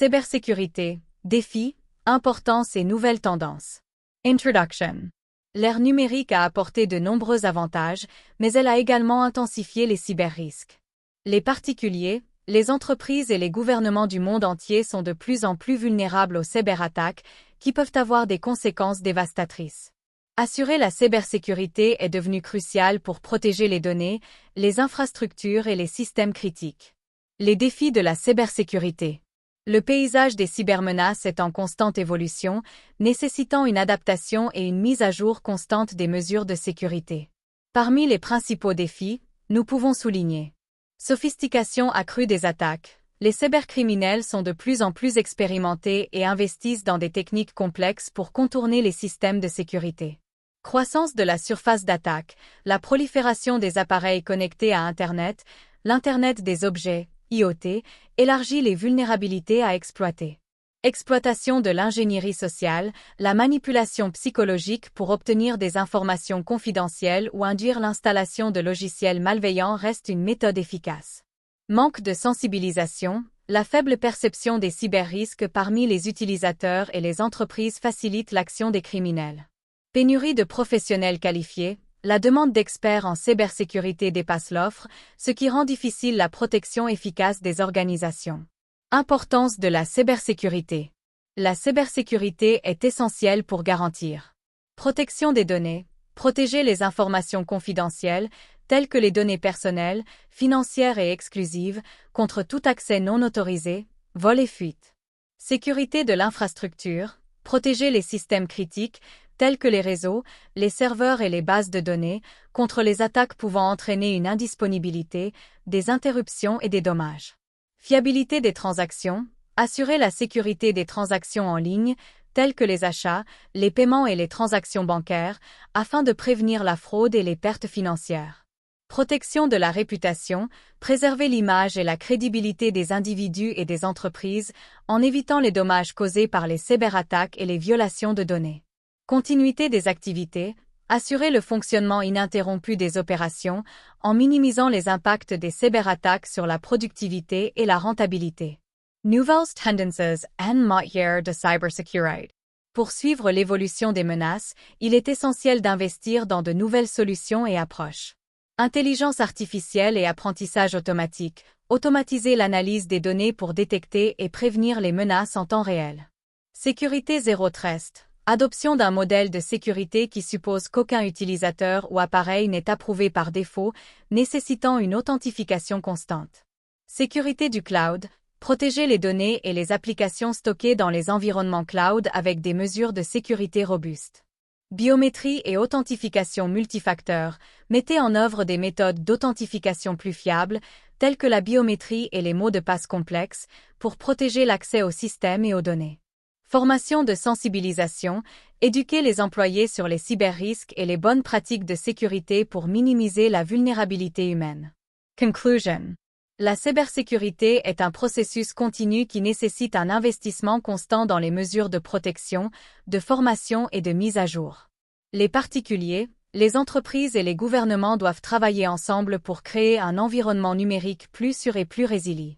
Cybersécurité, défis, importance et nouvelles tendances. Introduction. L'ère numérique a apporté de nombreux avantages, mais elle a également intensifié les cyberrisques. Les particuliers, les entreprises et les gouvernements du monde entier sont de plus en plus vulnérables aux cyberattaques qui peuvent avoir des conséquences dévastatrices. Assurer la cybersécurité est devenu crucial pour protéger les données, les infrastructures et les systèmes critiques. Les défis de la cybersécurité. Le paysage des cybermenaces est en constante évolution, nécessitant une adaptation et une mise à jour constante des mesures de sécurité. Parmi les principaux défis, nous pouvons souligner sophistication accrue des attaques. Les cybercriminels sont de plus en plus expérimentés et investissent dans des techniques complexes pour contourner les systèmes de sécurité. Croissance de la surface d'attaque, la prolifération des appareils connectés à Internet, l'Internet des objets, IoT, élargit les vulnérabilités à exploiter. Exploitation de l'ingénierie sociale, la manipulation psychologique pour obtenir des informations confidentielles ou induire l'installation de logiciels malveillants reste une méthode efficace. Manque de sensibilisation, la faible perception des cyberrisques parmi les utilisateurs et les entreprises facilite l'action des criminels. Pénurie de professionnels qualifiés, la demande d'experts en cybersécurité dépasse l'offre, ce qui rend difficile la protection efficace des organisations. Importance de la cybersécurité. La cybersécurité est essentielle pour garantir protection des données, protéger les informations confidentielles, telles que les données personnelles, financières et exclusives, contre tout accès non autorisé, vol et fuite. Sécurité de l'infrastructure, protéger les systèmes critiques, tels que les réseaux, les serveurs et les bases de données, contre les attaques pouvant entraîner une indisponibilité, des interruptions et des dommages. Fiabilité des transactions, assurer la sécurité des transactions en ligne, telles que les achats, les paiements et les transactions bancaires, afin de prévenir la fraude et les pertes financières. Protection de la réputation, préserver l'image et la crédibilité des individus et des entreprises, en évitant les dommages causés par les cyberattaques et les violations de données. Continuité des activités, assurer le fonctionnement ininterrompu des opérations en minimisant les impacts des cyberattaques sur la productivité et la rentabilité. Nouvelles tendances en matière de cybersécurité. Pour suivre l'évolution des menaces, il est essentiel d'investir dans de nouvelles solutions et approches. Intelligence artificielle et apprentissage automatique, automatiser l'analyse des données pour détecter et prévenir les menaces en temps réel. Sécurité zéro trust. Adoption d'un modèle de sécurité qui suppose qu'aucun utilisateur ou appareil n'est approuvé par défaut, nécessitant une authentification constante. Sécurité du cloud, protéger les données et les applications stockées dans les environnements cloud avec des mesures de sécurité robustes. Biométrie et authentification multifacteur, mettez en œuvre des méthodes d'authentification plus fiables, telles que la biométrie et les mots de passe complexes, pour protéger l'accès au système et aux données. Formation de sensibilisation, éduquer les employés sur les cyberrisques et les bonnes pratiques de sécurité pour minimiser la vulnérabilité humaine. Conclusion. La cybersécurité est un processus continu qui nécessite un investissement constant dans les mesures de protection, de formation et de mise à jour. Les particuliers, les entreprises et les gouvernements doivent travailler ensemble pour créer un environnement numérique plus sûr et plus résilient.